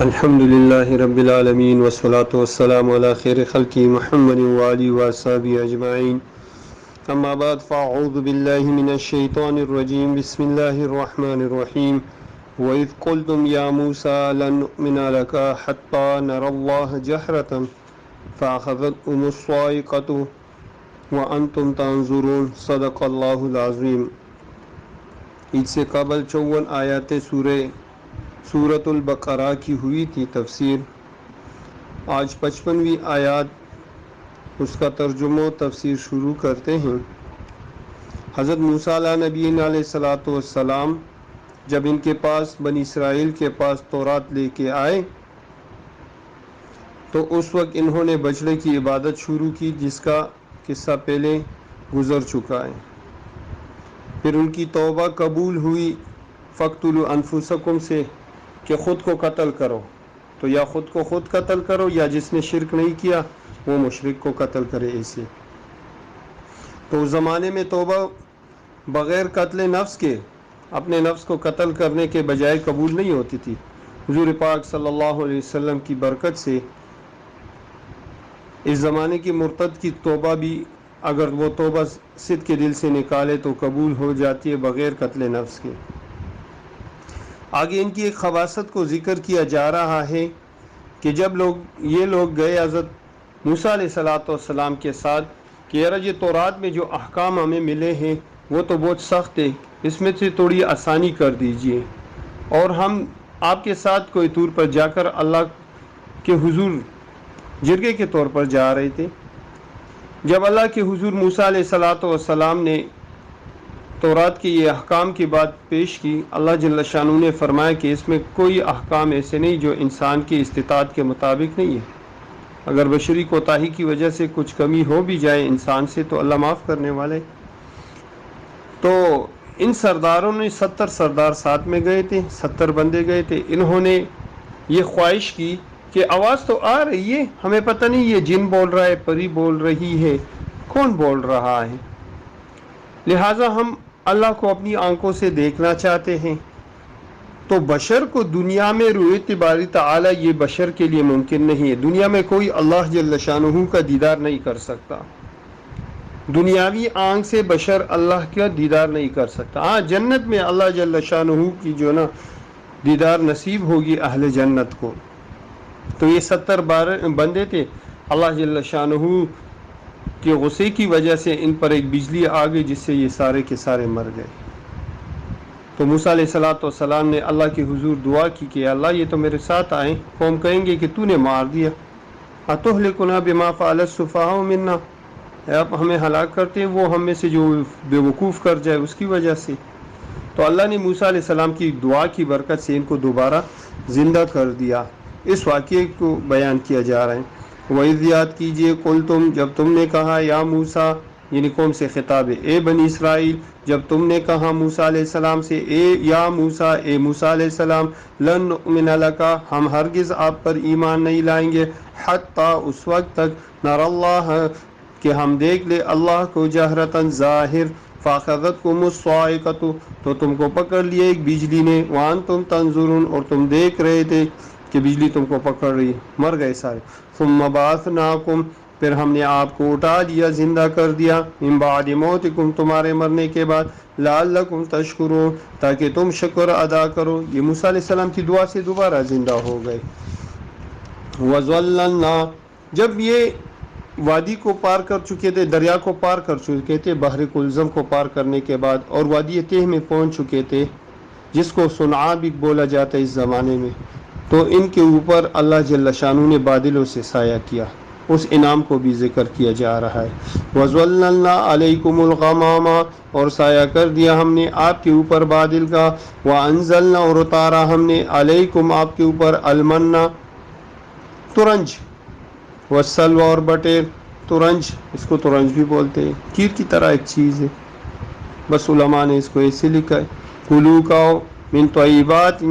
الحمد لله رب العالمين والصلاة والسلام على خير خلقه محمد وآله وصحبه أجمعين. أما بعد فأعوذ بالله من الشيطان الرجيم. بسم الله الرحمن الرحيم. وإذ قلتم يا موسى لن نؤمن لك حتى نرى الله جهرة فأخذتكم الصاعقة وأنتم تنظرون. صدق الله العظيم. عید سے قبل 54 آیات سورۃ البقرہ کی ہوئی تھی تفسیر. آج 55ویں آیات اس کا ترجمہ و تفسیر شروع کرتے ہیں. حضرت موسیٰ علیہ نبی علیہ الصلوۃ والسلام جب ان کے پاس بنی اسرائیل کے پاس تورات لے کے آئے تو اس وقت انہوں نے بچڑے کی عبادت شروع کی، جس کا قصہ پہلے گزر چکا ہے. پھر ان کی توبہ قبول ہوئی فَاقْتُلُوا أَنفُسَكُمْ سے کہ خود کو قتل کرو، تو یا خود کو خود قتل کرو یا جس نے شرک نہیں کیا وہ مشرک کو قتل کرے. ایسے تو اس زمانے میں توبہ بغیر قتل نفس کے اپنے نفس کو قتل کرنے کے بجائے قبول نہیں ہوتی تھی. حضور پاک صلی اللہ علیہ وسلم کی برکت سے اس زمانے کی مرتد کی توبہ بھی اگر وہ توبہ صدق کے دل سے نکالے تو قبول ہو جاتی ہے بغیر قتل نفس کے. آگے ان کی ایک خباثت کو ذکر کیا جا رہا ہے کہ جب یہ لوگ گئے حضرت موسیٰ علیہ السلام کے ساتھ کہ یار یہ تورات میں جو احکام ہمیں ملے ہیں وہ تو بہت سخت ہے، اس میں سے تھوڑی آسانی کر دیجئے، اور ہم آپ کے ساتھ کوئی طور پر جا کر اللہ کے حضور جرگے کے طور پر جا رہے تھے. جب اللہ کے حضور موسیٰ علیہ السلام نے تورات کے یہ احکام کی بات پیش کی، اللہ جل شانہ نے فرمایا کہ اس میں کوئی احکام ایسے نہیں جو انسان کی استطاعت کے مطابق نہیں ہے. اگر بشری کوتاہی کی وجہ سے کچھ کمی ہو بھی جائے انسان سے تو اللہ معاف کرنے والے. تو ان سرداروں نے 70 سردار ساتھ میں گئے تھے، 70 بندے گئے تھے. انہوں نے یہ خواہش کی کہ آواز تو آ رہی ہے، ہمیں پتہ نہیں یہ جن بول رہا ہے، پری بول رہی ہے، کون بول رہا ہے، لہٰذا ہم اللہ کو اپنی آنکھوں سے دیکھنا چاہتے ہیں. تو بشر کو دنیا میں رؤیت باری تعالی یہ بشر کے لیے ممکن نہیں ہے. دنیا میں کوئی اللہ جل شانہ کا دیدار نہیں کر سکتا. دنیاوی آنکھ سے بشر اللہ کا دیدار نہیں کر سکتا. ہاں جنت میں اللہ جل شانہ کی جو نا دیدار نصیب ہوگی اہل جنت کو. تو یہ 70 بندے تھے، اللہ جل شانہ کہ غصے کی وجہ سے ان پر ایک بجلی آ گئی جس سے یہ سارے کے سارے مر گئے. تو موسیٰ علیہ السلام نے اللہ کے حضور دعا کی کہ اللہ یہ تو میرے ساتھ آئیں، قوم کہیں گے کہ تو نے مار دیا. اتہلکنا بما فعل السفہاء منا، آپ ہمیں ہلاک کرتے ہیں وہ ہم میں سے جو بے وقوف کر جائے اس کی وجہ سے. تو اللہ نے موسیٰ علیہ السلام کی دعا کی برکت سے ان کو دوبارہ زندہ کر دیا. اس واقعے کو بیان کیا جا رہا ہے. وَإِذْ یاد کیجئے قُلْتُم جب تم نے کہا یا موسیٰ، یعنی قوم سے خطاب ہے، اے بنی اسرائیل جب تم نے کہا موسیٰ علیہ السلام سے یا موسیٰ، اے موسیٰ علیہ السلام، لن نؤمن لک ہم ہرگز آپ پر ایمان نہیں لائیں گے، حتیٰ اس وقت تک نر اللہ کہ ہم دیکھ لے اللہ کو جہرتاً ظاہر، فاخذتکم الصاعقۃ تو تم کو پکڑ لیا ایک بجلی نے، وانتم تنظرون اور تم دیکھ رہے تھے کہ بجلی تم کو پکڑ رہی، مر گئے سارے. ثم بعثناکم پھر ہم نے آپ کو اٹھا لیا، زندہ کر دیا، من بعد موتکم تمہارے مرنے کے بعد، لعلکم تشکرون تاکہ تم شکر ادا کرو. یہ موسیٰ علیہ السلام کی دعا سے دوبارہ زندہ ہو گئے. وَظَلَّلْنَا جب یہ وادی کو پار کر چکے تھے، دریا کو پار کر چکے تھے بحر کلزم کو پار کرنے کے بعد، اور وادی تہ میں پہنچ چکے تھے جس کو صنعاء بھی بولا جاتا ہے اس زمانے میں، تو ان کے اوپر اللہ جل شانہ نے بادلوں سے سایہ کیا. اس انعام کو بھی ذکر کیا جا رہا ہے. وَظَلَّلْنَا عَلَيْكُمُ الْغَمَامَ اور سایہ کر دیا ہم نے آپ کے اوپر بادل کا، وَأَنزَلْنَا اور اتارا ہم نے عَلَيْكُمْ آپ کے اوپر المنّ ترنج، والسلوى اور بٹیر. ترنج اس کو ترنج بھی بولتے ہیں، کھیر کی طرح ایک چیز ہے، بس علماء نے اس کو ایسے لکھا ہے. کلو کھاؤ من طیبات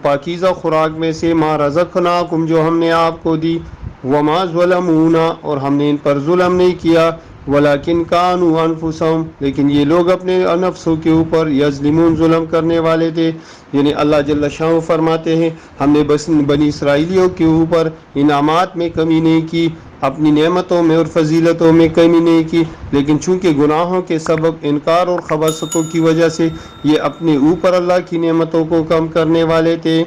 پاکیزہ خوراک میں سے، ما رزقناکم جو ہم نے آپ کو دی، وما ظلمونا اور ہم نے ان پر ظلم نہیں کیا، ولیکن کانوا انفسہم، لیکن یہ لوگ اپنے نفسوں کے اوپر یظلمون ظلم کرنے والے تھے. یعنی اللہ جل شانہ فرماتے ہیں ہم نے بس بنی اسرائیلیوں کے اوپر انعامات میں کمی نہیں کی، اپنی نعمتوں میں اور فضیلتوں میں کمی نہیں کی، لیکن چونکہ گناہوں کے سبب انکار اور خباثتوں کی وجہ سے یہ اپنے اوپر اللہ کی نعمتوں کو کم کرنے والے تھے.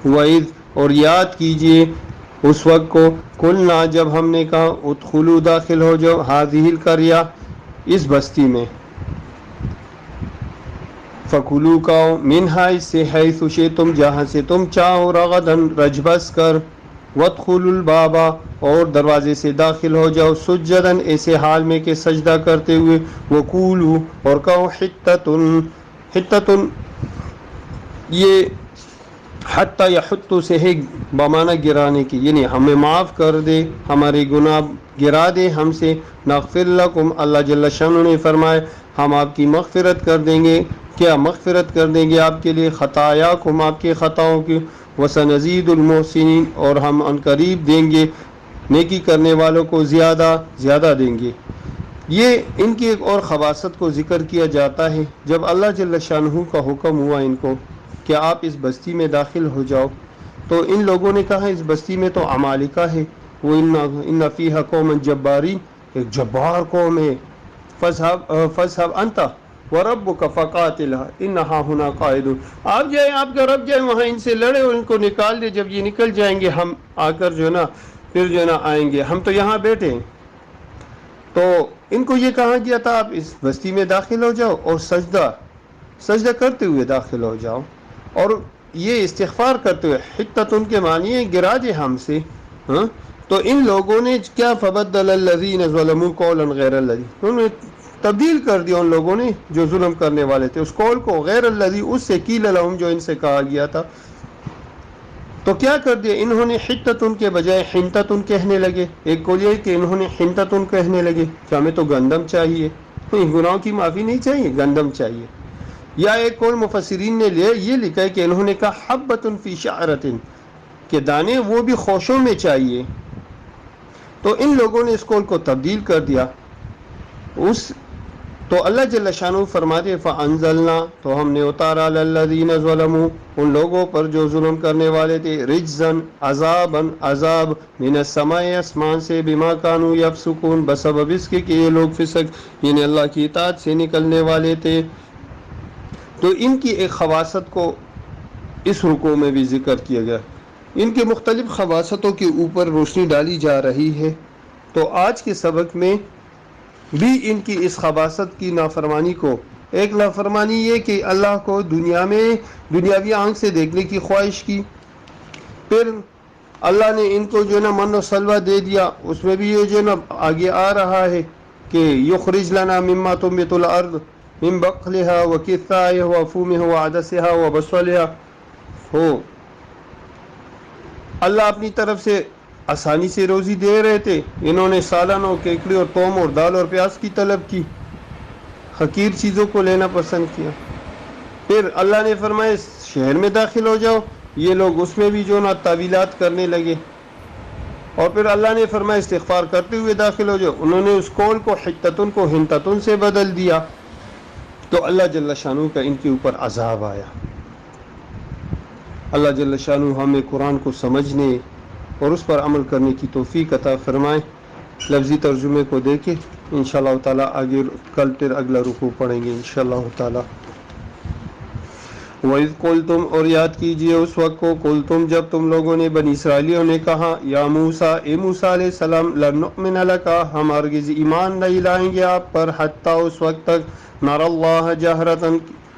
وَإِذْ، اور یاد کیجئے اس وقت کو، قلنا جب ہم نے کہا ادخلوا داخل ہو جاؤ هذه القرية، اس بستی میں، فَكُلُوا کھاؤ منها، اس سے حیث شئتم، جہاں سے تم چاہو، رغدن رج بس کر، وادخلوا الباب، اور دروازے سے داخل ہو جاؤ، سجدن ایسے حال میں کہ سجدہ کرتے ہوئے، وقولوا، اور کہو حطۃ، حطۃ یہ حتی یحط سے ہے بمعنی گرانے کی، یعنی ہمیں معاف کر دے، ہمارے گناہ گرا دے ہم سے، نغفر لکم، اللہ جل شانہ نے فرمایا ہم آپ کی مغفرت کر دیں گے. کیا مغفرت کر دیں گے آپ کے لیے؟ خطایاکم، آپ کے خطاؤں کی، وسنزید المحسنین، اور ہم ان قریب دیں گے نیکی کرنے والوں کو زیادہ زیادہ دیں گے. یہ ان کی ایک اور خباثت کو ذکر کیا جاتا ہے. جب اللہ جل شانہ کا حکم ہوا ان کو کہ آپ اس بستی میں داخل ہو جاؤ، تو ان لوگوں نے کہا اس بستی میں تو عمالقہ ہے، وہ ان فیہا قوما جبارین، ایک جبار قوم ہے، فاذهب انت وربک فقاتلا ان ہاہنا قاعدون، آپ جائیں، آپ کا رب جائے وہاں ان سے لڑے اور ان کو نکال دے، جب یہ نکل جائیں گے ہم آ کر جو ہے نا پھر جو ہے نا آئیں گے، ہم تو یہاں بیٹھے ہیں. تو ان کو یہ کہا گیا تھا آپ اس بستی میں داخل ہو جاؤ اور سجدہ کرتے ہوئے داخل ہو جاؤ، اور یہ استغفار کرتے ہوئے. حطۃ ان کے معنی ہے گرا دے ہم سے. ہاں، تو ان لوگوں نے کیا، فبدل الذین ظلموا قولا غیر الذی، انہوں نے تبدیل کر دیا ان لوگوں نے جو ظلم کرنے والے تھے اس قول کو، غیر الذی، اس سے قیل لہم، جو ان سے کہا گیا تھا. تو کیا کر دیا انہوں نے؟ حطۃ کے بجائے حنطۃ کہنے لگے. ایک قول یہ کہ انہوں نے حنطۃ کہنے لگے کہ ہمیں تو گندم چاہیے، گناہوں کی معافی نہیں چاہیے، گندم چاہیے. یا ایک قول مفسرین نے یہ لکھا ہے کہ انہوں نے کہا حبۃ فی شعرۃ، کہ دانے وہ بھی خوشوں میں چاہیے. تو ان لوگوں نے اس قول کو تبدیل کر دیا. تو اللہ جل شانہ فرماتے فانزلنا، تو ہم نے اتارا علی الذین ظلموا، ان لوگوں پر جو ظلم کرنے والے تھے، رجزن، عذابن، عذاب، من السماء، آسمان سے، بما کانوا یفسقون، بسبب اس کے کہ یہ لوگ فسق یعنی اللہ کی اطاعت سے نکلنے والے تھے. تو ان کی ایک خباثت کو اس رکوع میں بھی ذکر کیا گیا. ان کے مختلف خباثتوں کے اوپر روشنی ڈالی جا رہی ہے. تو آج کے سبق میں بھی ان کی اس خباثت کی نافرمانی کو، ایک نافرمانی یہ کہ اللہ کو دنیا میں دنیاوی آنکھ سے دیکھنے کی خواہش کی، پھر اللہ نے ان کو جو ہے نا من و سلوہ دے دیا، اس میں بھی یہ جو ہے نا آگے آ رہا ہے کہ یخرج لنا مما تنبت الارض من بقلها وکثائها وفومها وعدسها وبصلها. ہو اللہ اپنی طرف سے آسانی سے روزی دے رہے تھے، انہوں نے سالن اور کیکڑی اور توم اور دال اور پیاز کی طلب کی، حقیر چیزوں کو لینا پسند کیا. پھر اللہ نے فرمایا اس شہر میں داخل ہو جاؤ، یہ لوگ اس میں بھی جو نا تعویلات کرنے لگے. اور پھر اللہ نے فرمایا استغفار کرتے ہوئے داخل ہو جاؤ، انہوں نے اس قول کو حطۃ کو حنطۃ سے بدل دیا. تو اللہ جل شانہ کا ان کے اوپر عذاب آیا. اللہ جل شانہ ہمیں قرآن کو سمجھنے اور اس پر عمل کرنے کی توفیق عطا فرمائے. لفظی ترجمے کو دیکھیں انشاءاللہ تعالی، آگے کل پھر اگلا رکوع پڑھیں گے انشاءاللہ تعالی. وَإِذْ قُلْتُمْ، اور یاد کیجئے اس وقت کو، قُلْتُمْ جب تم لوگوں نے، بنی اسرائیلیوں نے کہا، یا موسیٰ، اے موسیٰ علیہ السلام، لَن نُؤْمِنَ لَكَ، ہم ہرگز ایمان نہیں لائیں گے آپ پر، حتیٰ اس وقت تک، نَرَى اللَّهَ جَهْرَةً،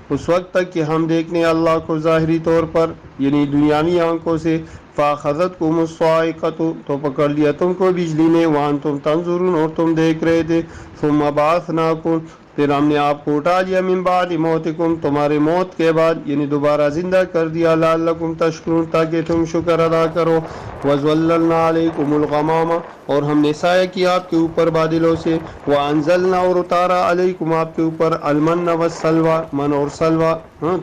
اس وقت تک کہ ہم دیکھنے اللہ کو ظاہری طور پر یعنی دنیاوی آنکھوں سے. فَأَخَذَتْكُمُ الصَّاعِقَةُ، تو پکڑ لیا تم کو بجلی نے، وَأَنْتُمْ تَنظُرُونَ، اور تم دیکھ رہے تھے. ثُمَّ بَعَثْنَاكُمْ، پھر ہم نے آپ کو اٹھا لیا، من بعد موتکم، تمہارے موت کے بعد، یعنی دوبارہ زندہ کر دیا، لعلکم تشکرون، تاکہ تم شکر ادا کرو. وَظَلَّلْنَا عَلَيْكُمُ الْغَمَامَ اور ہم نے سایہ کیا آپ کے اوپر بادلوں سے، وَأَنزَلْنَا اور اتارا علیکم آپ کے اوپر المن والسلوى من اور سلوى،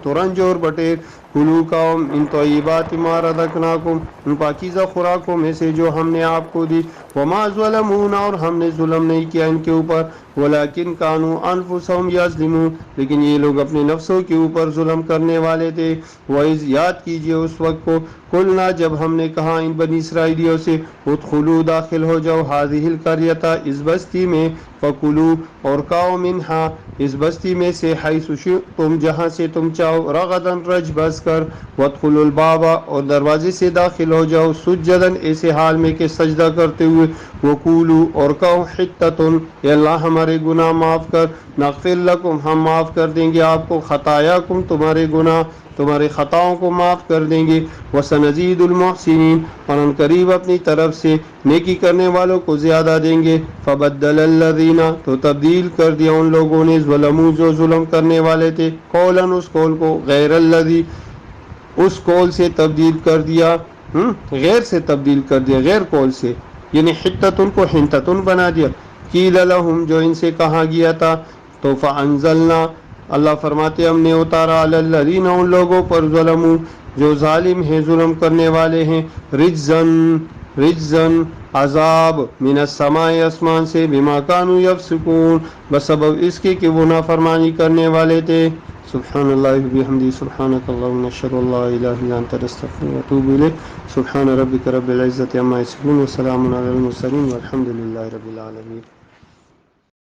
ترنج اور بٹیر، کلو کھاؤ من طیبات ما رزقناکم ان پاکیزہ خوراکوں میں سے جو ہم نے آپ کو دی، وما ظلمونا اور ہم نے ظلم نہیں کیا ان کے اوپر، ولیکن کانوا انفسہم یظلمون لیکن یہ لوگ اپنے نفسوں کے اوپر ظلم کرنے والے تھے۔ وَإِذْ یاد کیجئے اس وقت کو قلنا جب ہم نے کہا ان بنی اسرائیلیوں سے ادخلوا داخل ہو جاؤ هذه القریۃ اس بستی میں، فکلوا اور کھاؤ منہا اس بستی میں سے، حیث شئتم جہاں سے تم چاہو، رغدا رج بس کر، وادخلوا الباب اور دروازے سے داخل ہو جاؤ، سجدا ایسے حال میں کہ سجدہ کرتے ہوئے، وقولوا اور کہو حطۃ اے اللہ ہمارے گناہ معاف کر، نغفر لکم ہم معاف کر دیں گے آپ کو، خطایاکم تمہارے گناہ تمہارے خطاؤں کو معاف کر دیں گے، وسنزید المحسنین اور ان قریب اپنی طرف سے نیکی کرنے والوں کو زیادہ دیں گے۔ فبدل الذین تو تبدیل کر دیا ان لوگوں نے، ظلموا جو ظلم کرنے والے تھے، قولا اس قول کو، غیر الذی اس قول سے تبدیل کر دیا، غیر سے تبدیل کر دیا، غیر قول سے، یعنی حطتن کو حنتتن بنا دیا، قیل لہم جو ان سے کہا گیا تھا، تو فانزلنا اللہ فرماتے ہم نے اتارا علی الذین ان لوگوں پر ظلموا جو ظالم ہیں ظلم کرنے والے ہیں، رجزن عذاب من السماء آسمان سے، بما کانوا یفسقون بسبب اس کے کہ وہ نافرمانی کرنے والے تھے۔ سبحان اللہ وبحمدہ سبحانک اللہم نشہد ان لا الہ الا انت نستغفرک ونتوب الیک۔ سبحان ربک رب العزۃ عما یصفون وسلام علی المرسلین والحمد للہ رب العالمین۔